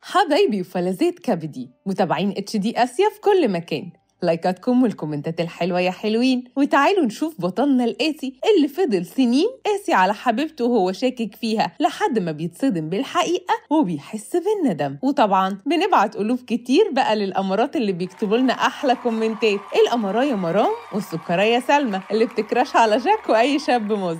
حبايبي وفلذات كبدي متابعين HD آسيا في كل مكان، لايكاتكم والكومنتات الحلوة يا حلوين. وتعالوا نشوف بطلنا القاسي اللي فضل سنين قاسي على حبيبته وهو شاكك فيها لحد ما بيتصدم بالحقيقة وبيحس بالندم. وطبعا بنبعت قلوب كتير بقى للأمارات اللي بيكتبوا لنا أحلى كومنتات، الأمراية مرام والسكرية سلمى اللي بتكراش على جاك وأي شاب مز،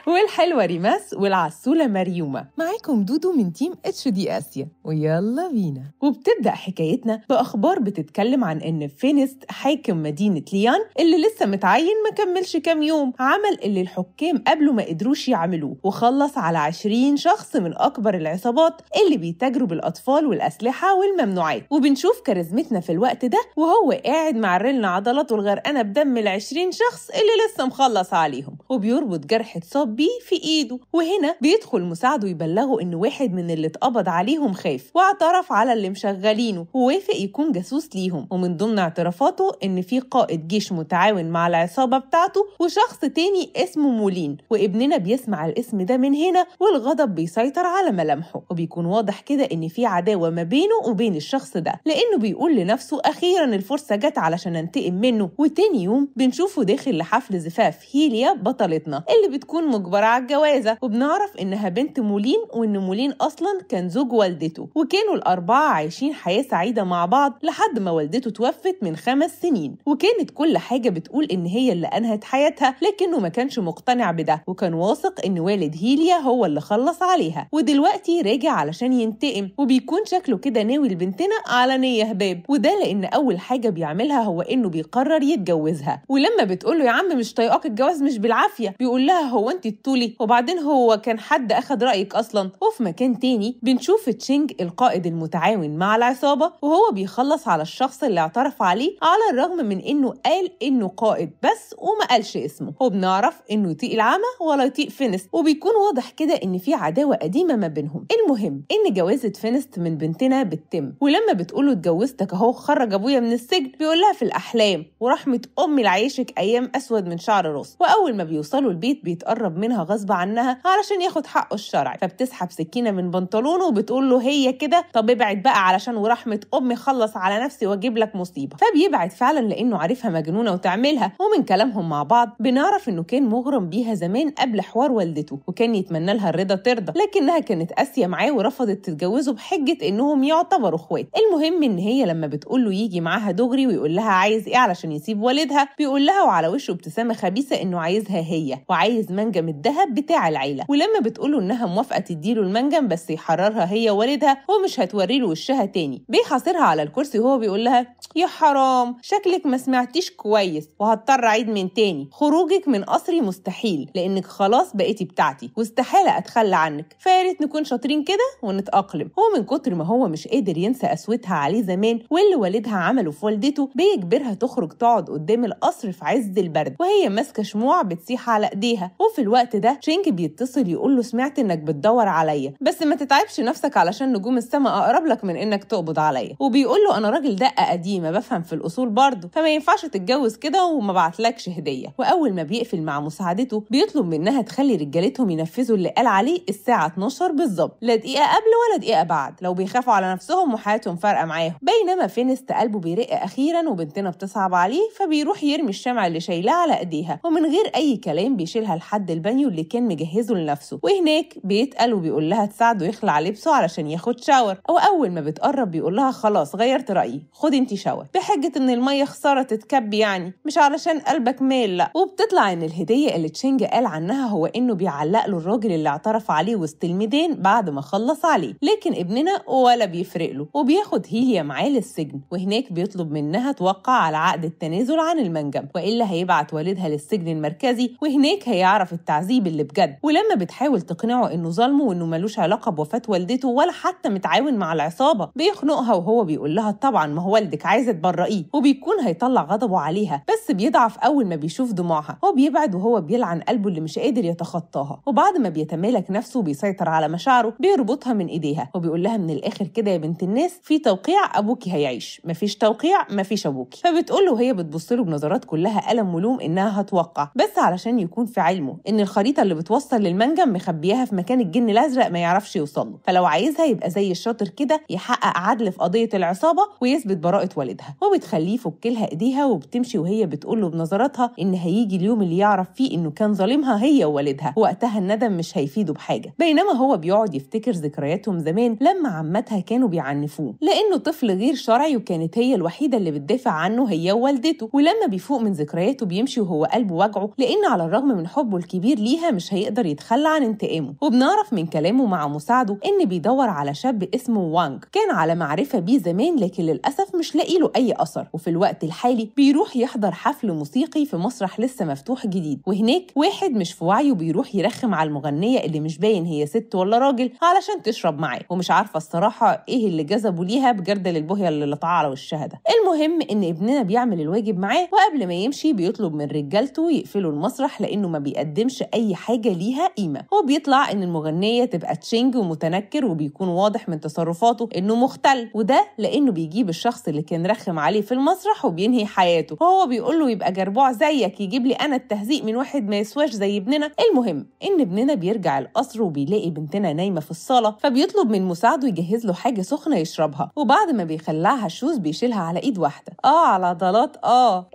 والحلوة ريماس والعسولة مريومة. معاكم دودو من تيم HD آسيا، ويلا بينا. وبتبدأ حكايتنا بأخبار بتتكلم عن إن فينست حاكم مدينة ليان اللي لسه متعين ما كملش كام يوم عمل اللي الحكام قبله ما قدروش يعملوه، وخلص على 20 شخص من أكبر العصابات اللي بيتاجروا بالأطفال والأسلحة والممنوعات. وبنشوف كاريزمتنا في الوقت ده وهو قاعد معرلن عضلاته الغرقانة بدم ال20 شخص اللي لسه مخلص عليهم، وبيربط جرح اتصاب بيه في إيده. وهنا بيدخل مساعده يبلغه إن واحد من اللي اتقبض عليهم خاف واعترف على اللي مشغلينه ووافق يكون جاسوس ليهم. ومن ضمن اعترافاته إن في قائد جيش متعاون مع العصابة بتاعته وشخص تاني اسمه مولين، وابننا بيسمع الاسم ده من هنا والغضب بيسيطر على ملامحه، وبيكون واضح كده إن في عداوة ما بينه وبين الشخص ده، لأنه بيقول لنفسه أخيرا الفرصة جت علشان انتقم منه. وتاني يوم بنشوفه داخل لحفل زفاف هيليا بطلتنا اللي بتكون مجبرة على الجوازة، وبنعرف إنها بنت مولين وإن مولين أصلا كان زوج والدته، وكانوا الأربعة عايشين حياة سعيدة مع بعض لحد ما والدته توفت من 5 سنين. وكانت كل حاجة بتقول إن هي اللي أنهت حياتها، لكنه ما كانش مقتنع بده، وكان واثق إن والد هيليا هو اللي خلص عليها، ودلوقتي راجع علشان ينتقم. وبيكون شكله كده ناوي لبنتنا على نية هباب، وده لأن أول حاجة بيعملها هو إنه بيقرر يتجوزها. ولما بتقوله يا عم مش طايقاك الجواز مش بالعافية، بيقول لها هو أنت الطولي، وبعدين هو كان حد أخد رأيك أصلا. وفي مكان تاني بنشوف تشينج القائد المتعاون مع العصابة وهو بيخلص على الشخص اللي اعترف عليه، على الرغم من إنه قال إنه قائد بس وما قالش اسمه. وبنعرف إنه يطيق العمى ولا يطيق فينست، وبيكون واضح كده إن في عداوة قديمة ما بينهم. المهم إن جوازة فينست من بنتنا بتتم، ولما بتقوله اتجوزتك أهو خرج أبويا من السجن، بيقولها في الأحلام ورحمة أمي لعيشك أيام أسود من شعر راس. وأول ما بيوصلوا البيت بيتقرب منها غصب عنها علشان ياخد حقه الشرعي، فبتسحب سكينة من بنطلونه وبتقول له هي كده، طب ابعد بقى علشان ورحمة أمي خلص على نفسي واجيب لك مصيبة. فبيبعد فعلا لأنه عارفها مجنونة وتعملها. ومن كلامهم مع بعض بنعرف إنه كان مغرم بيها زمان قبل حوار والدته، وكان يتمنى لها الرضا ترضى، لكنها كانت قاسية معاه ورفضت تتجوزه بحجة إنهم يعتبروا اخوات. المهم إن هي لما بتقول له يجي معاها دغري ويقول لها عايز إيه علشان يسيب والدها، بيقول لها وعلى وشه ابتسامة خبيثة إنه عايزها هي وعايز منجم الذهب بتاع العيلة. ولما بتقوله إنها موافقة تديله المنجم بس يحررها هي والدها ومش هتوري له وشها تاني، بيحاصرها على الكرسي وهو بيقول لها يا حرام شكلك ما سمعتيش كويس وهضطر أعيد من تاني، خروجك من قصري مستحيل لأنك خلاص بقيتي بتاعتي واستحالة أتخلى عنك، فياريت نكون شاطرين كده ونتأقلم. هو من كتر ما هو مش قادر ينسى قسوتها عليه زمان واللي والدها عمله في والدته، بيجبرها تخرج تقعد قدام القصر في عز البرد وهي ماسكة شموع بتسيح على ايديها. وفي الوقت ده تشينج بيتصل يقول له سمعت انك بتدور عليا، بس ما تتعبش نفسك علشان نجوم السماء اقرب لك من انك تقبض عليا. وبيقول له انا راجل دقة قديمة بفهم في الاصول برضه، فما ينفعش تتجوز كده وما بعتلكش هدية. واول ما بيقفل مع مساعدته بيطلب منها تخلي رجالتهم ينفذوا اللي قال عليه الساعة 12 بالظبط، لا دقيقة قبل ولا دقيقة بعد، لو بيخافوا على نفسهم وحياتهم فارقة معاهم. بينما فينست قلبه بيرق اخيرا وبنتنا بتصعب عليه، فبيروح يرمي الشمع اللي شايلاه على ايديها ومن غير اي كلام بيشيلها لحد البانيو اللي كان مجهزه لنفسه. وهناك بيتقل وبيقول لها تساعده يخلع لبسه علشان ياخد شاور، او اول ما بتقرب بيقول لها خلاص غيرت رايي خدي انتي شاور، بحجه ان الميه خساره تتكب يعني مش علشان قلبك مال لا. وبتطلع ان الهديه اللي تشينج قال عنها هو انه بيعلق له الراجل اللي اعترف عليه وسط الميدان بعد ما خلص عليه، لكن ابننا ولا بيفرق له. وبياخد هيليا معاه للسجن، وهناك بيطلب منها توقع على عقد التنازل عن المنجم والا هيبعت والدها للسجن المركزي، وهناك هيعرف التعذيب اللي بجد. ولما بتحاول تقنعه انه ظلمه وانه ملوش علاقه بوفاه والدته ولا حتى متعاون مع العصابه، بيخنقها وهو بيقول لها طبعا ما هو والدك عايزه تبرئيه فيه، وبيكون هيطلع غضبه عليها بس بيضعف أول ما بيشوف دموعها. هو بيبعد وهو بيلعن قلبه اللي مش قادر يتخطاها، وبعد ما بيتمالك نفسه وبيسيطر على مشاعره بيربطها من إيديها وبيقول لها من الآخر كده: يا بنت الناس، في توقيع أبوكي هيعيش، مفيش توقيع مفيش أبوكي. فبتقول له وهي بتبص له بنظرات كلها ألم ولوم إنها هتوقع، بس علشان يكون في علمه إن الخريطة اللي بتوصل للمنجم مخبياها في مكان الجن الأزرق ما يعرفش يوصل له، فلو عايزها يبقى زي الشاطر كده يحقق عدل في قضية العصابة ويثبت براءة والدها. وبتخليه يفك لها إيديها وبتمشي وهي بتقول له بنظراتها إن هيجي اليوم اللي يعرف فيه إنه كان ظالمها هي ووالدها، وقتها الندم مش هيفيده بحاجة. بينما هو بيقعد يفتكر ذكرياتهم زمان لما عمتها كانوا بيعنفوه لأنه طفل غير شرعي، وكانت هي الوحيدة اللي بتدافع عنه هي ووالدته. ولما بيفوق من ذكرياته بيمشي وهو قلبه وجعه، لأن على الرغم من حبه الكبير ليها مش هيقدر يتخلى عن انتقامه. وبنعرف من كلامه مع مساعده إن بيدور على شاب اسمه وانج كان على معرفة بيه زمان، لكن للأسف مش لاقي له أي أثر. وفي الوقت الحالي بيروح يحضر حفل موسيقي في مسرح لسه مفتوح جديد، وهناك واحد مش في وعيه بيروح يرخم على المغنية اللي مش باين هي ست ولا راجل علشان تشرب معاه، ومش عارفة الصراحة إيه اللي جذبه ليها بجردل البوهية اللي لطعها على وشها ده. المهم إن ابننا بيعمل الواجب معاه، وقبل ما يمشي بيطلب من رجالته يقفلوا المسرح لأنه ما بيقدمش أي حاجة ليها قيمة. هو بيطلع إن المغنية تبقى تشينج ومتنكر، وبيكون واضح من تصرفاته إنه مختل، وده لأنه بيجيب الشخص اللي كان رخم عليه في المسرح وبينهي حياته. هو بيقول له يبقى جربوع زيك يجيب لي أنا التهزيق من واحد ما يسواش زي ابننا. المهم إن ابننا بيرجع القصر وبيلاقي بنتنا نايمة في الصالة، فبيطلب من مساعده يجهز له حاجة سخنة يشربها، وبعد ما بيخلعها الشوز بيشيلها على إيد واحدة. على عضلات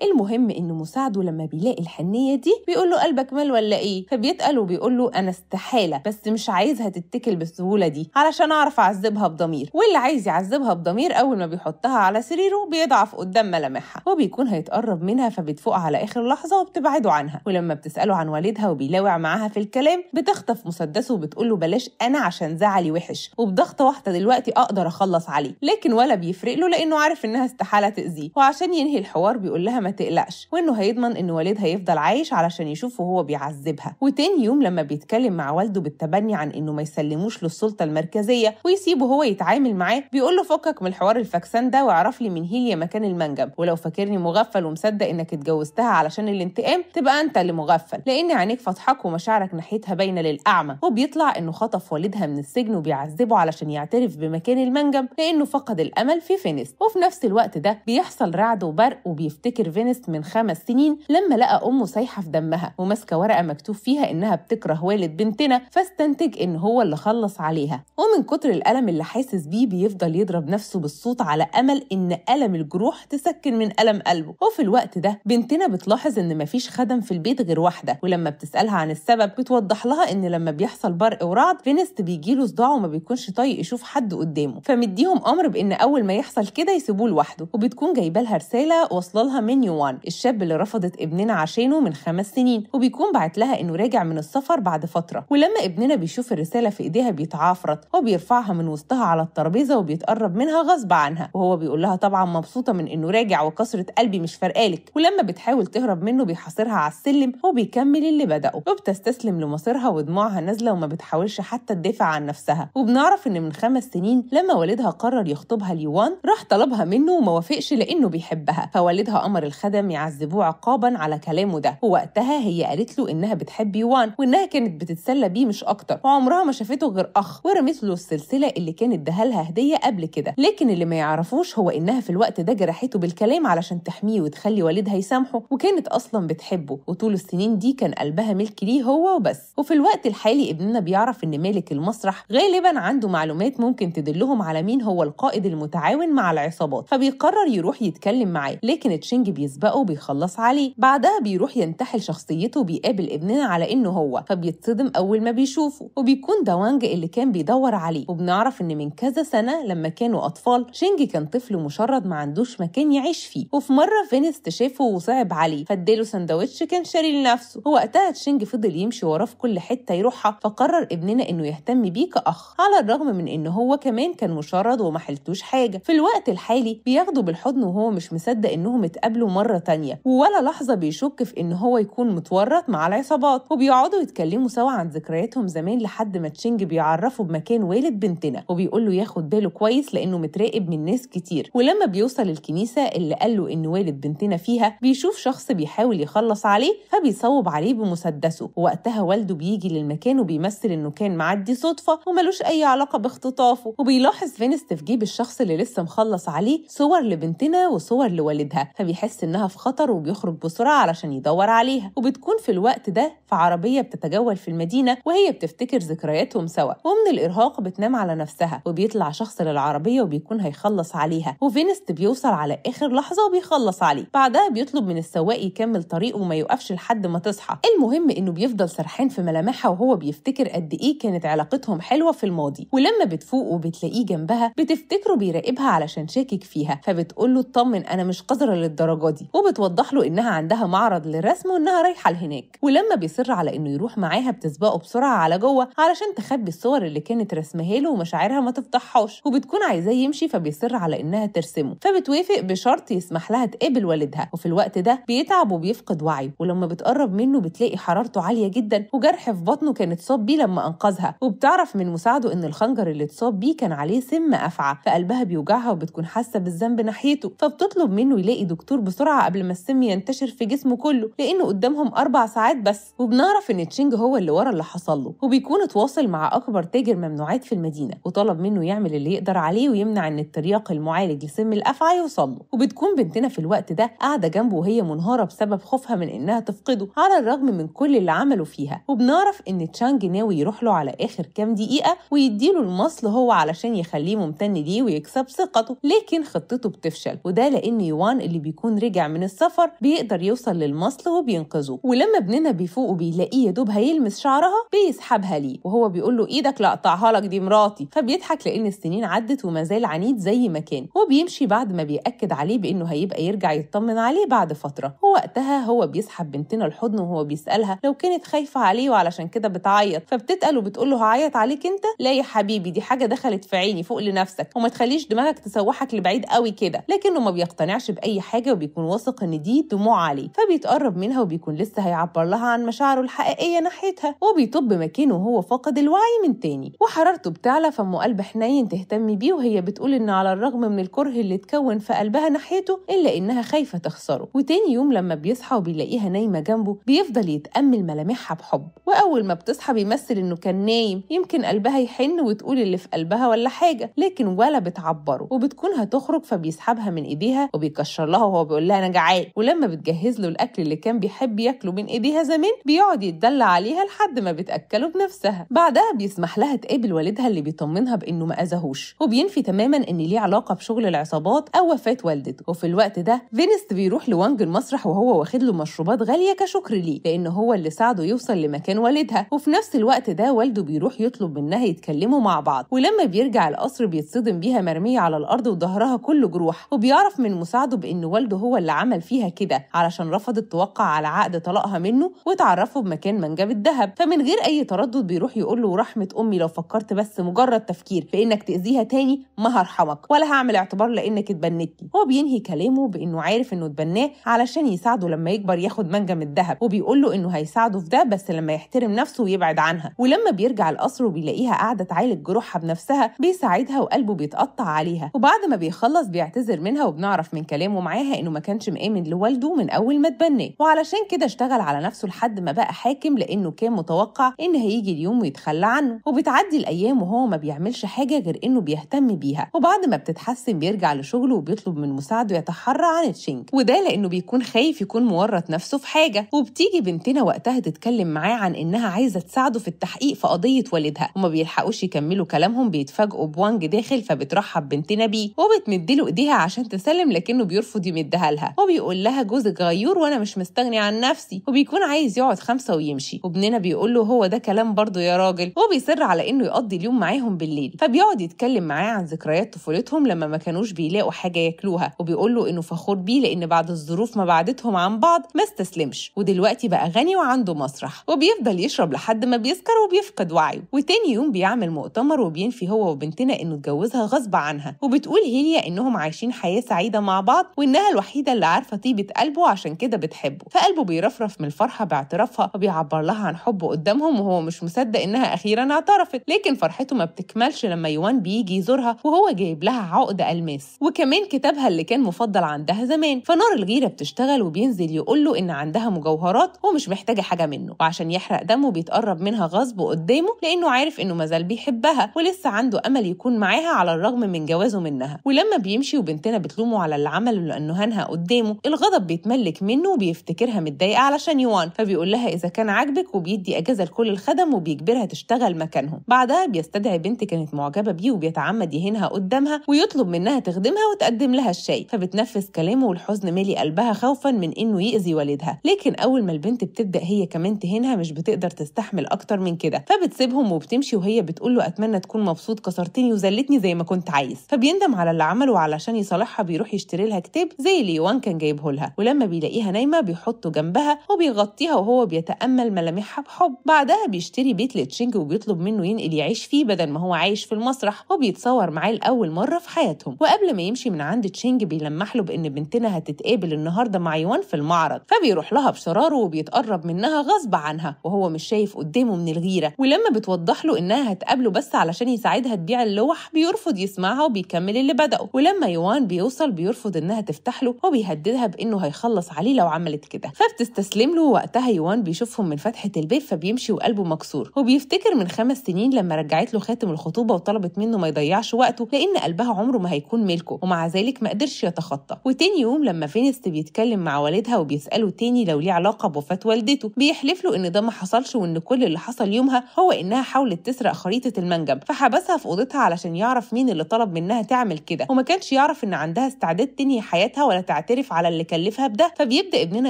المهم إن مساعده لما بيلاقي الحنية دي بيقول له قلبك مال ولا إيه؟ فبيتقل وبيقول له أنا استحالة، بس مش عايزها تتكل بالسهولة دي علشان أعرف أعذبها بضمير، واللي عايز يعذبها بضمير أول ما بيحطها على سريره بيضعف قدام ملامحها. هو بيكون هيتقرب منها فبتفوق على آخر لحظة وبتبعده عنها، ولما بتسأله عن والدها وبيلاوع معاها في الكلام بتخطف مسدسه وبتقول له بلاش أنا عشان زعلي وحش، وبضغطة واحدة دلوقتي أقدر أخلص عليه. لكن ولا بيفرق له لأنه عارف إنها استحالة تأذيه، وعشان ينهي الحوار بيقول لها ما تقلقش، وإنه هيضمن إن والدها يفضل عايش علشان يشوفه وهو بيعذبها. وتاني يوم لما بيتكلم مع والده بالتبني عن إنه ما يسلموش للسلطة المركزية ويسيبه هو يتعامل معاه، بيقول له فكك من الحوار الفاكسان ده واعرف لي من هي مكان المنجم، ولو فاكرني مغفل ومصدق إنك اتجوزتها علشان الانتقام تبقى أنت اللي مغفل، لأن عينيك فضحك ومشاعرك ناحيتها باينة للأعمى. وبيطلع إنه خطف والدها من السجن وبيعذبه علشان يعترف بمكان المنجم لأنه فقد الأمل في فينيس. وفي نفس الوقت ده بيحصل رعد وبرق، وبيفتكر فينيس من 5 سنين لما لقى أمه سايحة في دمها وماسكة ورقة مكتوب فيها إنها بتكره والد بنتنا، فاستنتج إن هو اللي خلص عليها. ومن كتر الألم اللي حاسس بيه بيفضل يضرب نفسه بالصوت على أمل إن ألم الجروح تسكن من ألم قلبه. وفي الوقت ده بنتنا بتلاحظ إن مفيش خدم في البيت غير واحدة، ولما بتسألها عن السبب بتوضح لها إن لما بيحصل برق ورعد فينيس بيجيله صداع وما بيكونش طايق يشوف حد قدامه، فمديهم أمر بإن أول ما يحصل كده يسيبوه لوحده. وبتكون جايبه لها رسالة واصله لها من يوان الشاب اللي رفضت ابننا عشانه من 5 سنين، وبيكون بعت لها إنه راجع من السفر بعد فترة. ولما ابننا بيشوف الرسالة في إيديها بيتعافرت، وبيرفعها من وسطها على الترابيزة وبيتقرب منها غصب عنها، وهو بيقول لها طبعا مبسوطة من إنه راجع وكسرة قلبي مش فارقالك. ولما بتحاول تهرب منه بيحاصرها على السلم وبيكمل اللي بدأه، وبتستسلم لمصيرها ودموعها نازلة وما بتحاولش حتى تدافع عن نفسها. وبنعرف إن من 5 سنين لما والدها قرر يخطبها ليوان راح طلبها منه وما وافقش لأنه بيحبها، فوالدها أمر الخدم يعذبوه عقابا على كلامه ده. ووقتها هي قالت له إنها بتحب يوان وإنها كانت بتتسلى بيه مش أكتر، وعمرها ما شافته غير أخ، ورمت له السلسلة اللي كانت اداها هدية قبل كده. لكن اللي ما يعرفوش هو إنها في الوقت ده جرحته بالكلام علشان تحميه وتخلي والدها يسامحه، وكانت أصلا بتحبه، وطول السنين دي كان قلبها ملك ليه هو وبس. وفي الوقت الحالي ابننا بيعرف إن مالك المسرح غالبا عنده معلومات ممكن تدلهم على مين هو القائد المتعاون مع العصابات، فبيقرر يروح يتكلم معاه، لكن تشينج بيسبقه وبيخلص عليه. بعدها بيروح ينتحل شخصيته وبيقابل ابننا على إنه هو، فبيتصدم أول ما بيشوفه، وبيكون ده وانج اللي كان بيدور عليه. وبنعرف إن من كذا سنة لما كانوا أطفال تشينج كان طفل مشرد ما عندوش مكان يعيش فيه، وفي مرة فينيس شافه وصعب عليه فاداله سندوتش كان شاري لنفسه. ووقتها تشينج فضل يمشي وراه في كل حتة يروحها، فقرر ابننا إنه يهتم بيه كأخ على الرغم من إنه هو كمان كان مشرد وما حلتوش حاجة. في الوقت الحالي بياخده بالحضن وهو مش مصدق إنهم اتقابلوا مرة تانية، ولا لحظة بيشك في إن هو يكون متورط مع العصابات. وبيقعدوا يتكلموا سوا عن ذكرياتهم زمان لحد ما تشينج بيعرفه بمكان والد بنتنا، وبيقول له ياخد باله كويس لأنه متراقب من ناس كتير. ولما بيوصل الكنيسة الكنيسة اللي قال له إن والد بنتنا فيها بيشوف شخص بيحاول يخلص عليه فبيصوب عليه بمسدسه، ووقتها والده بيجي للمكان وبيمثل إنه كان معدي صدفة وملوش أي علاقة باختطافه. وبيلاحظ فينست في جيب الشخص اللي لسه مخلص عليه صور لبنتنا وصور لوالدها، فبيحس إنها في خطر وبيخرج بسرعة علشان يدور عليها. وبتكون في الوقت ده في عربية بتتجول في المدينة وهي بتفتكر ذكرياتهم سوا، ومن الإرهاق بتنام على نفسها وبيطلع شخص للعربية وبيكون هيخلص عليها، وفينست بيوصل على آخر لحظة وبيخلص عليه. بعدها بيطلب من السواق يكمل طريقه وما يوقفش لحد ما تصحى. المهم إنه بيفضل سرحان في ملامحها وهو بيفتكر قد إيه كانت علاقتهم حلوة في الماضي. ولما بتفوق وبتلاقيه جنبها بتفتكره بيراقبها علشان شاكك فيها، فبتقول له اطمن أنا مش قذرة للدرجة دي، وبتوضح له إنها عندها معرض للرسم وإنها رايحة لهناك. ولما بيصر على إنه يروح معاها بتسبقه بسرعة على جوه علشان تخبي الصور اللي كانت رسمها له ومشاعرها ما تفضحهاش، وبتكون عايزاه يمشي فبيصر على إنها ترسمه، فبتوافق بشرط يسمح لها تقابل والدها. وفي الوقت ده بيتعب وبيفقد وعيه، ولما بتقرب منه بتلاقي حرارته عالية جدا وجرح في بطنه كان اتصاب بيه لما أنقذها، وبتعرف من مساعده إن الخنجر اللي اتصاب بيه كان عليه سم أفعى، فقلبها بيوجعها وبتكون حاسة بالذنب ناحيته، فبتطلب منه يلاقي دكتور بسرعة قبل ما السم ينتشر في جسمه كله لأنه قدامهم 4 ساعات بس. وبنعرف إن تشينج هو اللي ورا اللي حصل له، وبيكون اتواصل مع أكبر تاجر ممنوعات في المدينة وطلب منه يعمل اللي يقدر عليه ويمنع إن الترياق المعالج لسم الأفعى يوصل له. وبتكون بنتنا في الوقت ده قاعدة جنبه وهي منهارة بسبب خوفها من إنها تفقده على الرغم من كل اللي عمله فيها. وبنعرف إن تشانج ناوي يروح له على آخر كام دقيقة ويديله المصل هو علشان يخليه ممتن ليه ويكسب ثقته، لكن خطته بتفشل، وده لأن يوان اللي بيكون رجع من السفر بيقدر يوصل للمصل وبينقذه. ولما ابننا بيفوق وبيلاقيه يدوب هيلمس شعرها بيسحبها ليه وهو بيقول له ايدك لا اقطعها لك دي مراتي، فبيضحك لأن السنين عدت وما زال عنيد زي ما كان. وبيمشي بعد ما بيأكد عليه بإنه هيبقى يرجع يطمن عليه بعد فترة. ووقتها هو بيسحب بنتنا الحضن وهو بيسألها لو كانت خايفة عليه وعلشان كده بتعيط، فبتتقل وبتقول له هعيط عليك انت؟ لا يا حبيبي دي حاجة دخلت في عيني، فوق لنفسك وما تخليش دماغك تسوحك لبعيد قوي كده. لكنه ما بيقتنعش بأي حاجة وبيكون واثق ان دي دموع عليه، فبيتقرب منها وبيكون لسه هيعبر لها عن مشاعره الحقيقية ناحيتها، وبيطب مكانه وهو فاقد الوعي من تاني. وحرارته بتعلى فأم قلب حنين تهتم بيه وهي بتقول ان على الرغم من الكره اللي اتكون في قلبها ناحيته إلا إنها خايفة تخسره. وتاني يوم لما بيصحى وبيلاقيها نايمة جنبه بيفضل يتأمل ملامحها بحب، وأول ما بتصحى بيمثل إنه كان نايم، يمكن قلبها يحن وتقول اللي في قلبها ولا حاجة، لكن ولا بتعبره. وبتكون هتخرج فبيسحبها من إيديها وبيكشر لها وهو بيقول لها أنا جعان. ولما بتجهز له الأكل اللي كان بيحب ياكله من إيديها زمان بيقعد يتدلع عليها لحد ما بتأكله بنفسها. بعدها بيسمح لها تقابل والدها اللي بيطمنها بإنه ما أذاهوش، وبينفي تماما إن ليه علاقة بشغل العصابات أو وفاة والدته. وفي الوقت ده فينست بيروح لوانج المسرح وهو واخد له مشروبات غالية كشكر ليه لأنه هو اللي ساعده يوصل لمكان والدها. وفي نفس الوقت ده والده بيروح يطلب منها يتكلموا مع بعض، ولما بيرجع القصر بيتصدم بيها مرمية على الأرض وظهرها كله جروح، وبيعرف من مساعده بإن والده هو اللي عمل فيها كده علشان رفضت توقع على عقد طلاقها منه وتعرفه بمكان منجم الذهب. فمن غير أي تردد بيروح يقول له ورحمة أمي لو فكرت بس مجرد تفكير في إنك تأذيها تاني ما هرحمك ولا هعمل اعتبار لإنك اتبنتني. هو بينهي كلامه بإنه عارف إنه اتبناه علشان يساعده لما يكبر ياخد منجم الذهب، وبيقول له إنه هيساعده في ده بس لما يحترم نفسه ويبعد عنها. ولما بيرجع القصر وبيلاقيها قاعدة تعالج جروحها بنفسها بيساعدها وقلبه بيتقطع عليها. وبعد ما بيخلص بيعتذر منها وبنعرف من كلامه معاها إنه ما كانش مآمن لوالده من أول ما اتبناه، وعلشان كده اشتغل على نفسه لحد ما بقى حاكم لأنه كان متوقع إن هيجي اليوم ويتخلى عنه. وبتعدي الأيام وهو ما بيعملش حاجة غير إنه بيهتم بيها، وبعد ما بتتحسن بيرجع لشغله وبيطلب من مساعده يتحرى عن تشينج، وده لأنه بيكون خايف يكون مورط نفسه في حاجة. وبتيجي بنتنا وقتها تتكلم معاه عن إنها عايزة تساعده في التحقيق في قضية والدها، وما بيلحقوش يكملوا كلامهم بيتفاجئوا بوانج داخل، فبترحب بنتنا بيه وبتمدله إيديها عشان تسلم لكنه بيرفض يمدها لها، وبيقول لها جوزك غيور وأنا مش مستغني عن نفسي، وبيكون عايز يقعد 5 ويمشي. وابننا بيقول له هو ده كلام برضه يا راجل، وبيصر على إنه يقضي اليوم معاهم بالليل، فبيقعد يتكلم معاه عن ذكريات طفولتهم لما ما كانوش بيلاقوا حاجة ياكلوها، وبيقول له إنه فخور بيه لأن بعد الظروف ما بعدتهم عن بعض ما استسلمش ودلوقتي بقى غني وعنده مسرح، وبيفضل يشرب لحد ما بيسكر وبيفقد وعيه. وتاني يوم بيعمل مؤتمر وبينفي هو وبنتنا إنه اتجوزها غصب عنها، وبتقول هيليا إنهم عايشين حياة سعيدة مع بعض وإنها الوحيدة اللي عارفة طيبة قلبه عشان كده بتحبه، فقلبه بيرفرف من الفرحة باعترافها وبيعبر لها عن حبه قدامهم وهو مش مصدق إنها أخيرا اعترفت. لكن فرحته ما بتكملش لما يوان بيجي يزورها وهو جايب لها عقد ألماس، وكمان كتب كتابها اللي كان مفضل عندها زمان. فنار الغيرة بتشتغل وبينزل يقوله إن عندها مجوهرات ومش محتاجة حاجة منه، وعشان يحرق دمه بيتقرب منها غصب قدامه لأنه عارف إنه مازال بيحبها ولسه عنده أمل يكون معاها على الرغم من جوازه منها. ولما بيمشي وبنتنا بتلومه على اللي عمله لأنه هنها قدامه، الغضب بيتملك منه وبيفتكرها متضايقة علشان يوان، فبيقول لها إذا كان عاجبك وبيدي أجازة لكل الخدم وبيجبرها تشتغل مكانهم. بعدها بيستدعي بنت كانت معجبة بيه وبيتعمد يهينها قدامها ويطلب منها تخدمها وتقدم لها الشاي، فبتنفذ كلامه والحزن مالي قلبها خوفا من إنه يأذي والدها. لكن أول ما البنت بتبدأ هي كمان تهينها مش بتقدر تستحمل أكتر من كده، فبتسيبهم وبتمشي وهي بتقول له أتمنى تكون مبسوط، كسرتني وذلتني زي ما كنت عايز. فبيندم على اللي عمله، علشان يصالحها بيروح يشتري لها كتاب زي اللي يوان كان جايبه لها، ولما بيلاقيها نايمة بيحطه جنبها وبيغطيها وهو بيتأمل ملامحها بحب. بعدها بيشتري بيت لتشينج وبيطلب منه ينقل يعيش فيه بدل ما هو عايش في المسرح، وبيتصور معاه لأول مرة في حياتهم. وقبل ما يمشي من عند تشينج بيلمح له بإن بنتنا هتتقابل النهارده مع يوان في المعرض، فبيروح لها بشراره وبيتقرب منها غصب عنها وهو مش شايف قدامه من الغيرة. ولما بتوضح له إنها هتقابله بس علشان يساعدها تبيع اللوح بيرفض يسمعها وبيكمل اللي بدأه. ولما يوان بيوصل بيرفض إنها تفتح له وبيهددها بإنه هيخلص عليه لو عملت كده، فبتستسلم له. وقتها يوان بيشوفهم من فتحة الباب فبيمشي وقلبه مكسور، وبيفتكر من 5 سنين لما رجعت له خاتم الخطوبة وطلبت منه ما يضيعش وقته لأن قلبها عمره ما هيكون ملكه، ومع ذلك ما قدرش يتخطى. وتاني يوم لما فينست بيتكلم مع والدها وبيسأله تاني لو ليه علاقة بوفاة والدته، بيحلف له إن ده ما حصلش وإن كل اللي حصل يومها هو إنها حاولت تسرق خريطة المنجم، فحبسها في أوضتها علشان يعرف مين اللي طلب منها تعمل كده، وما كانش يعرف إن عندها استعداد تنهي حياتها ولا تعترف على اللي كلفها بده. فبيبدأ ابننا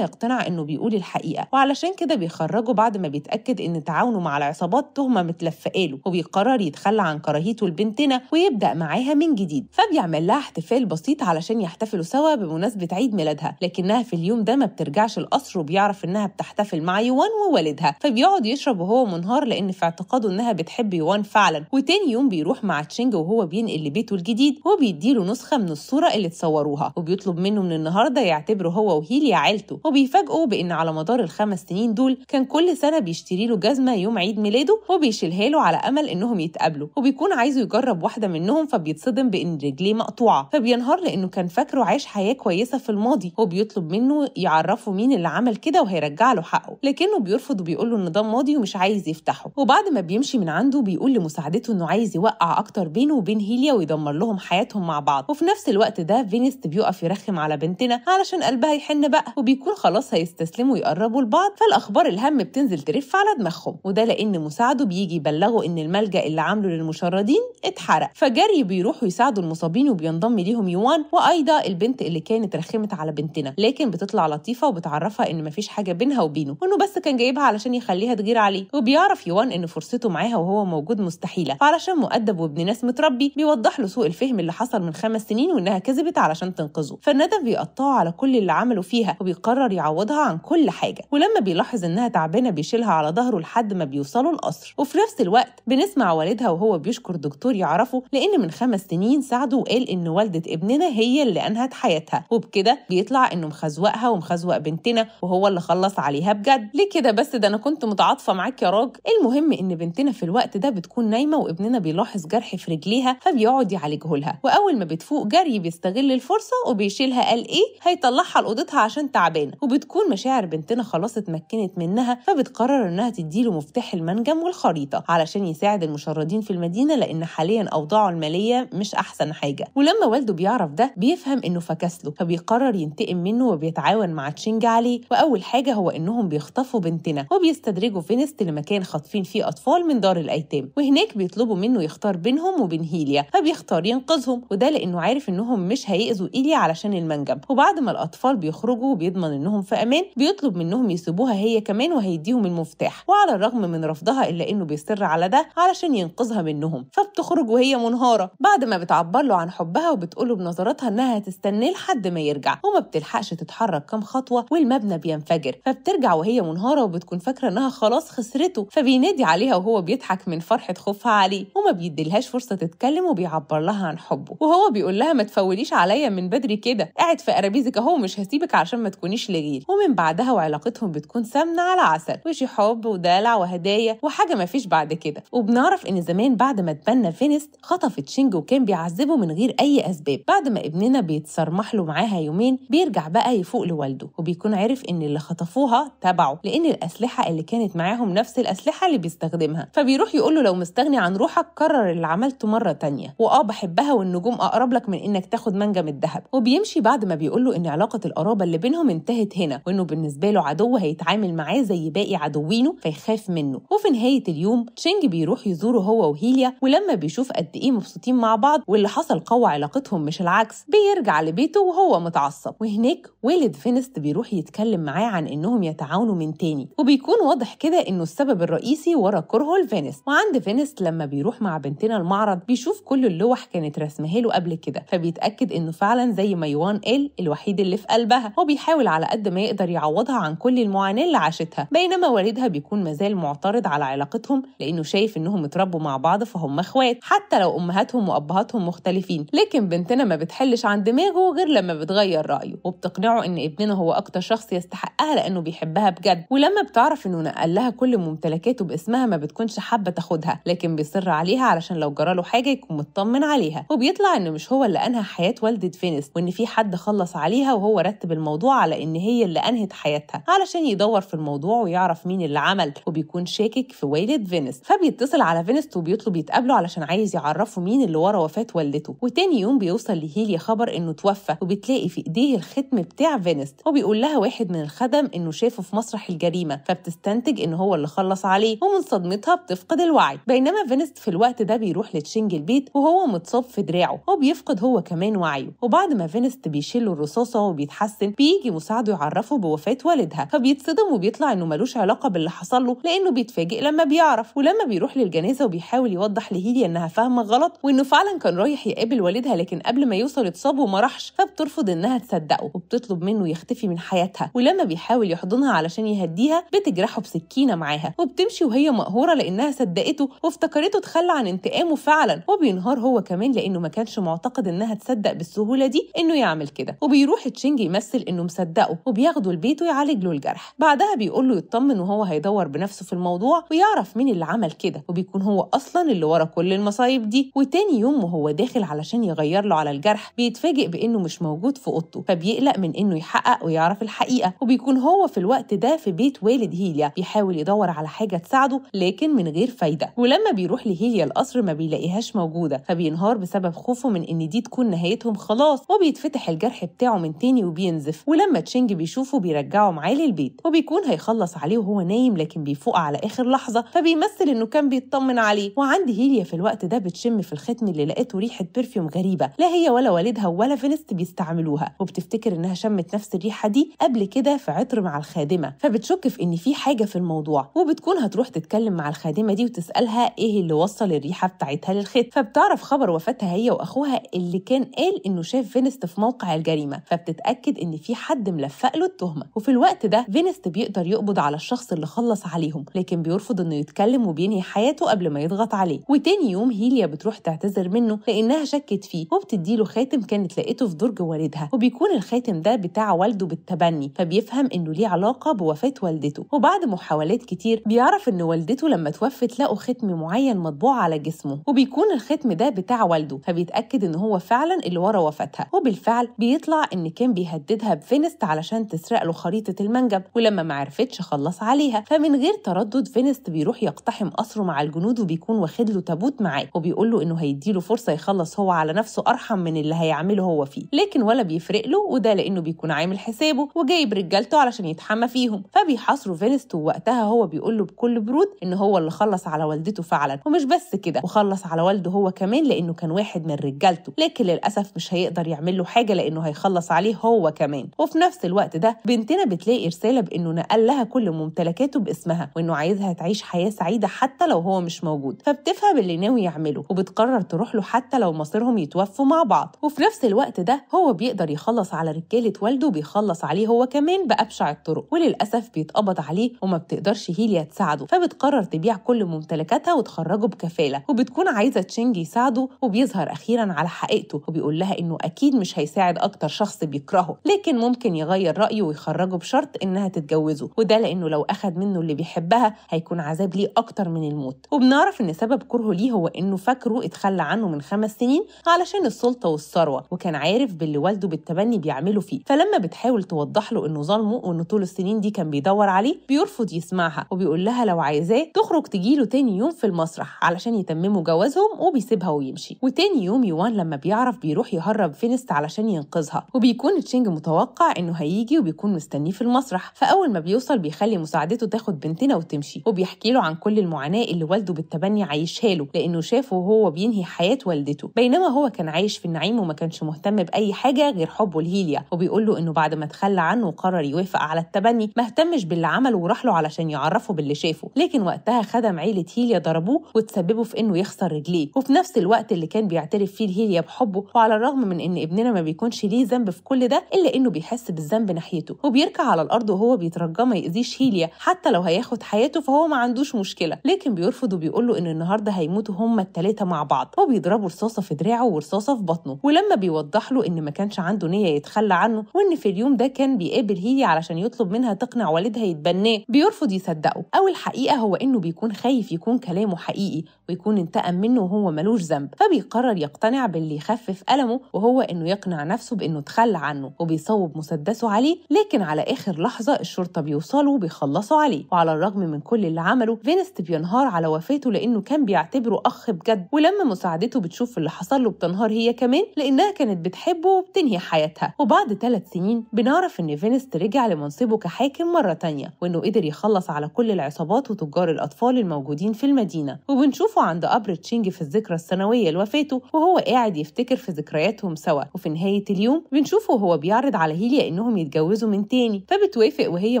يقتنع إنه بيقول الحقيقة، وعلشان كده بيخرجه بعد ما بيتأكد إن تعاونه مع العصابات تهمة متلفقاله، وبيقرر يتخلى عن كراهيته لبنتنا ويبدأ معاها من جديد. فبيعمل لها احتفال بسيط علشان يحتفلوا سوا بمناسبة عيد ميلادها، لكنها في اليوم ده ما بترجعش القصر وبيعرف إنها بتحتفل مع يوان ووالدها، فبيقعد يشرب وهو منهار لأن في اعتقاده إنها بتحب يوان فعلا. وتاني يوم بيروح مع تشينج وهو بينقل لبيته الجديد وبيديله نسخة من الصورة اللي تصوروها، وبيطلب منه من النهارده يعتبره هو وهيليا عيلته، وبيفاجئه بإن على مدار ال5 سنين دول كان كل سنة بيشتري له جزمة يوم عيد ميلاده وبيشيلها له على أمل إنهم يتقابلوا، وبيكون عايزه يجرب واحدة منهم فبيتصدم بإن رجليه مقطوعة، فبينهار لأنه كان فاكره عايش حياة كويسة في الماضي، وبيطلب منه يعرفه مين اللي عمل كده وهيرجع له حقه، لكنه بيرفض وبيقول له إن ده ماضي ومش عايز يفتحه. وبعد ما بيمشي من عنده بيقول لمساعدته إنه عايز يوقع أكتر بينه وبين هيليا ويدمر لهم حياتهم مع بعض. وفي نفس الوقت ده فينيست بيقف يرخم على بنتنا علشان قلبها يحن بقى، وبيكون خلاص هيستسلموا يقربوا لبعض، فالأخبار الهم بتنزل ترف على دماغهم، وده لأن مساعده بيجي يبلغوا إن الملجأ اللي عامله للمشردين اتحرق. فجري بيروحوا يساعدوا المصابين وبينضم ليهم يوان وأيضا البنت اللي كانت رخمت على بنتنا، لكن بتطلع لطيفة وبتعرفها إن مفيش حاجة بينها وبينه وإنه بس كان جايبها علشان يخليها تغير عليه. وبيعرف يوان إن فرصته معاها وهو موجود مستحيلة، فعلشان مؤدب وابن ناس متربي بيوضح له سوء الفهم اللي حصل من 5 سنين وإنها كذبت علشان تنقذه. فالندم بيقطعه على كل اللي عمله فيها وبيقرر يعوضها عن كل حاجة. ولما بيلاحظ إنها تعبانة بيشيلها على ظهره لحد ما بيوصلوا القصر. وفي نفس الوقت بنسمع والدها وهو بيشكر دكتور يعرفه لأن من 5 سنين ساعده وقال إن والدة ابننا هي اللي أنهت حياتها، وبكده بيطلع إنه مخزوقها ومخزوق بنتنا وهو اللي خلص عليها بجد. ليه كده بس؟ ده أنا كنت متعاطفة معاك يا راجل. المهم إن بنتنا في الوقت ده بتكون نايمة وابننا بيلاحظ جرح في رجليها فبيقعد يعالجه لها، وأول ما بتفوق جري بيستغل الفرصة وبيشيلها. قال إيه؟ هيطلعها لأوضتها عشان تعبانة. وبتكون مشاعر بنتنا خلاص اتمكنت منها، فبتقرر إنها تديله مفتاح المنجم والخريطة علشان يساعد المشردين في المدينة لأن حاليا أوضاعه المالية مش أحسن حاجة. ولما والده بيعرف ده بيفهم إنه فكسله، فبيقرر ينتقم منه وبيتعاون مع تشينج عليه. وأول حاجة هو إنهم بيخطفوا بنتنا وبيستدرجوا فينست لمكان خاطفين فيه أطفال من دار الأيتام، وهناك بيطلبوا منه يختار بينهم وبين هيليا، فبيختار ينقذهم، وده لأنه عارف إنهم مش هيأذوا إيليا علشان المنجم. وبعد ما الأطفال بيخرجوا وبيضمن إنهم في أمان بيطلب منهم يسيبوها هي كمان وهيديهم المفتاح، وعلى الرغم من رفضها إلا إنه بيصر على ده علشان ينقذها منهم. فبتخرج وهي منهارة بعد ما بتعبر له عن حبها وبتقوله بنظراتها إنها هتستناه لحد ما يرجع، وما بتلحقش تتحرك كام خطوة والمبنى بينفجر. فبترجع وهي منهارة وبتكون فاكرة إنها خلاص خسرته، فبينادي عليها وهو بيضحك من فرحة خوفها عليه، وما بيديلهاش فرصة تتكلم وبيعبر لها عن حبه. وهو بيقول لها ما تفوليش عليا من بدري كده، قاعد في قرابيزك اهو مش هسيبك عشان ما تكونيش لغيري. ومن بعدها وعلاقتهم بتكون سمنة على عسل، وشي حب ودلع وهدايا وحاجة ما فيش بعد كده. وبنعرف إن زمان بعد ما اتبنى فينست خطف تشينج وكان بيعذبه من غير أي أسباب. بعد وبعد ما ابننا بيتصرمح له معاها يومين بيرجع بقى يفوق لوالده، وبيكون عارف إن اللي خطفوها تبعه لأن الأسلحة اللي كانت معاهم نفس الأسلحة اللي بيستخدمها. فبيروح يقول له لو مستغني عن روحك كرر اللي عملته مرة تانية، بحبها والنجوم أقرب لك من إنك تاخد منجم الذهب. وبيمشي بعد ما بيقول له إن علاقة القرابة اللي بينهم انتهت هنا، وإنه بالنسبة له عدو هيتعامل معاه زي باقي عدوينه فيخاف منه. وفي نهاية اليوم تشينج بيروح يزوره هو وهيليا، ولما بيشوف قد إيه مبسوطين مع بعض واللي حصل قوى علاقتهم مش العكس، بيرجع لبيته وهو متعصب. وهناك والد فينست بيروح يتكلم معاه عن إنهم يتعاونوا من تاني، وبيكون واضح كده إنه السبب الرئيسي ورا كرهه لفينست. وعند فينست لما بيروح مع بنتنا المعرض بيشوف كل اللوح كانت رسمها له قبل كده، فبيتأكد إنه فعلا زي ما يوان قال الوحيد اللي في قلبها، وبيحاول على قد ما يقدر يعوضها عن كل المعاناة اللي عاشتها. بينما والدها بيكون مازال معترض على علاقتهم لأنه شايف إنهم اتربوا مع بعض فهم اخوات حتى لو أمهاتهم وأبهاتهم مختلفين. لكن بنتنا ما بتحلش عن دماغه غير لما بتغير رأيه، وبتقنعه إن ابننا هو أكتر شخص يستحقها لأنه بيحبها بجد. ولما بتعرف إنه نقل لها كل ممتلكاته باسمها ما بتكونش حابة تاخدها، لكن بيصر عليها علشان لو جراله حاجة يكون مطمن عليها. وبيطلع إنه مش هو اللي أنهى حياة والدة فينست، وإن في حد خلص عليها وهو رتب الموضوع على إن هي اللي أنهت حياتها علشان يدور في الموضوع ويعرف مين اللي عمل، وبيكون شاكك في والد فينست. فبيتصل على فينست وبيطلب يتقابلوا علشان عايز يعرفوا مين اللي ورا وفاة والدته. وتاني يوم بيوصل لهيليا خبر إنه توفى، وبتلاقي في إيديه الختم بتاع فينست، وبيقول لها واحد من الخدم إنه شافه في مسرح الجريمة، فبتستنتج إنه هو اللي خلص عليه، ومن صدمتها بتفقد الوعي. بينما فينست في الوقت ده بيروح لتشينج البيت وهو متصاب في دراعه، وبيفقد هو كمان وعيه. وبعد ما فينست بيشيله الرصاصة وبيتحسن بيجي مساعده يعرفه بوفاة والدها، فبيتصدم وبيطلع إنه ملوش علاقة باللي حصل له لأنه بيتفاجئ لما بيعرف. ولما بيروح للجنازة وبيحاول يوضح لهيليا إنها فاهمة غلط وإنه فعلا كان رايح يقابل والدها لكن قبل ما يوصل اتصاب وما راحش، فبترفض إنها تصدقه وبتطلب منه يختفي من حياتها. ولما بيحاول يحضنها علشان يهديها بتجرحه بسكينة معاها، وبتمشي وهي مقهورة لأنها صدقته وافتكرته تخلى عن انتقامه فعلا. وبينهار هو كمان لأنه ما كانش معتقد إنها تصدق بالسهولة دي إنه يعمل كده. وبيروح تشينج يمثل إنه مصدقه وبياخده البيت ويعالج له الجرح. بعدها بيقول له يطمن وهو هيدور بنفسه في الموضوع ويعرف مين اللي عمل كده، وبيكون هو أصلا اللي ورا كل المصايب دي. وتاني يوم وهو داخل علشان يغير له على الجرح بيتفاجئ بإنه مش موجود في أوضته، فبيقلق من إنه يحقق ويعرف الحقيقة. وبيكون هو في الوقت ده في بيت والد هيليا بيحاول يدور على حاجة تساعده لكن من غير فايدة. ولما بيروح لهيليا القصر ما بيلاقيهاش موجودة، فبينهار بسبب خوفه من إن دي تكون نهايتهم خلاص، وبيتفتح الجرح بتاعه من تاني وبينزف. ولما تشينج بيشوفه بيرجعه معاه للبيت، وبيكون هيخلص عليه وهو نايم لكن بيفوق على آخر لحظة، فبيمثل إنه كان بيطمن عليه. وعند هيليا في الوقت ده بتشم في الختم اللي لقيته ريحة برفيوم غريبة لا هي ولا والدها ولا فينست بيستعملوها، وبتفتكر إنها شمت نفس الريحة دي قبل كده في عطر مع الخادمة، فبتشك في إن في حاجة في الموضوع. وبتكون هتروح تتكلم مع الخادمة دي وتسألها إيه اللي وصل الريحة بتاعتها للختم، فبتعرف خبر وفاتها هي وأخوها اللي كان قال إنه شاف فينست في موقع الجريمة، فبتتأكد إن في حد ملفق له التهمة. وفي الوقت ده فينست بيقدر يقبض على الشخص اللي خلص عليهم، لكن بيرفض إنه يتكلم وبينهي حياته قبل ما يضغط عليه. وتاني يوم هيليا بتروح تعتذر منه لأنها شكت فيه، وبتديله خاتم كانت لقيته في درج والدها، وبيكون الخاتم ده بتاع والده بالتبني، فبيفهم إنه ليه علاقة بوفاة والدته. وبعد محاولات كتير بيعرف إن والدته لما توفت لقوا ختم معين مطبوع على جسمه، وبيكون الختم ده بتاع والده، فبيتأكد إن هو فعلا اللي ورا وفاتها. وبالفعل بيطلع إن كان بيهددها بفينست علشان تسرق له خريطة المنجم، ولما ما عرفتش خلص عليها. فمن غير تردد فينست بيروح يقتحم قصره مع الجنود، وبيكون واخد له تابوت معاه، وبيقول له إنه هيديله فرصة يخلص هو على نفسه أرحم من اللي هيعمله هو فيه، لكن ولا بيفرق له، وده لأنه بيكون عامل حسابه وجايب رجالته علشان يتحمى فيهم. فبيحاصروا فينست، ووقتها هو بيقول له بكل برود إن هو اللي خلص على والدته فعلا، ومش بس كده وخلص على والده هو كمان لأنه كان واحد من رجالته، لكن للأسف مش هيقدر يعمل له حاجة لأنه هيخلص عليه هو كمان. وفي نفس الوقت ده بنتنا بتلاقي رسالة بإنه نقل لها كل ممتلكاته باسمها، وإنه عايزها تعيش حياة سعيدة حتى لو هو مش موجود، فبتفهم اللي ناوي يعمله وبتقرر تروح له حتى لو مصيرهم يتوفوا مع بعض. وفي نفس الوقت ده هو بيقدر يخلص على رجالة والده وبيخلص عليه هو كمان بأبشع الطرق، وللأسف بيتقبض عليه وما بتقدرش هيليا تساعده، فبتقرر تبيع كل ممتلكاتها وتخرجه بكفالة. وبتكون عايزة تشينج يساعده، وبيظهر أخيرا على حقيقته وبيقول لها إنه أكيد مش هيساعد أكتر شخص بيكرهه، لكن ممكن يغير رأيه ويخرجه بشرط إنها تتجوزه، وده لأنه لو أخد منه اللي بيحبها هيكون عذاب ليه أكتر من الموت. وبنعرف إن سبب كرهه ليه هو إنه فاكره اتخلى عنه من 5 سنين علشان السلطة والثروة، وكان عارف باللي والده بالتبني بيعمله فيه. فلما بتحاول توضح له إنه ظلمه وإنه طول السنين دي كان بيدور عليه، بيرفض يسمعها وبيقول لها لو عايزاه تخرج تجيله تاني يوم في المسرح علشان يتمموا جوازهم، وبيسيبها ويمشي. وتاني يوم يوان لما بيعرف بيروح يهرب فينست علشان ينقذها، وبيكون تشينج متوقع إنه هيجي وبيكون مستنيه في المسرح. فأول ما بيوصل بيخلي مساعدته تاخد بنتنا وتمشي، وبيحكي له عن كل المعاناة اللي والده بالتبني عايشها له لأنه شافه وهو بينهي حياة والدته، بينما هو كان عايش في النعيم وما كانش مهتم بأي حاجة غير حبه لهيليا. وبيقول له إنه بعد ما تخلى عنه وقرر يوافق على التبني ما اهتمش باللي عمله وراح له علشان يعرفه باللي شافه، لكن وقتها خدم عيلة هيليا ضربوه وتسببوا في إنه يخسر رجليه. وفي نفس الوقت اللي كان بيعترف فيه هيليا بحبه، وعلى الرغم من إن ابننا ما بيكونش ليه ذنب في كل ده إلا إنه بيحس بالذنب ناحيته، وبيركع على الأرض وهو بيترجى ما يأذيش هيليا حتى لو هياخد حياته، فهو ما عندوش مشكلة، لكن بيرفض وبيقول له إن النهارده هيموتوا هما الثلاثة مع بعض. وبيضربوا رصاصة في دراعه ورصاصة في بطنه. ولما بيوضح له إن ما كانش عنده نية يتخلى عنه، وإن في اليوم ده كان بيقابل هيليا علشان يطلب منها تقنع والدها يتبناه، بيرفض يصدقه. أو الحقيقة هو إنه بيكون خايف يكون كلامه حقيقي ويكون انتقم منه وهو ملوش ذنب، فبيقرر يقتنع باللي يخفف ألمه، وهو إنه يقنع نفسه بإنه تخلى عنه، وبيصوب مسدسه عليه. لكن على آخر لحظة الشرطة بيوصلوا وبيخلصوا عليه. وعلى الرغم من كل اللي عمله، فينست بينهار على وفاته لأنه كان بيعتبره أخ بجد. ولما مساعدته بتشوف اللي حصل له بتنهار هي كمان لأنها كانت بتحبه وبتنهي حياتها. وبعد 3 سنين بنعرف إن فينست رجع لمنصبه كحاكم مرة تانية، وإنه قدر يخلص على كل العصابات وتجار الأطفال الموجودين في المدينة. وبنشوفه عند قبر تشينج في الذكرى السنوية لوفاته وهو قاعد يفتكر في ذكرياتهم سوا. وفي نهاية اليوم بنشوفه وهو بيعرض على هيليا إنهم يتجوزوا من تاني، فبتوافق وهي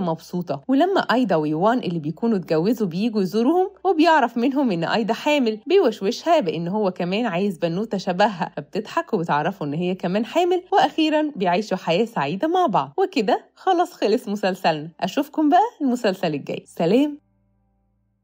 مبسوطة. ولما أيدا ويوان اللي بيكونوا اتجوزوا بييجوا يزوروهم وبيعرف منهم إن أيدا حامل، بيوشوشها بإن هو كمان عايز بنوتة شبهها، فبتضحك وبتعرفوا إن هي كمان حامل. وأخيرا بيعيشوا حياة سعيدة مع بعض. وكده خلاص خلص مسلسلنا. أشوفكم بقى المسلسل الجاي. سلام.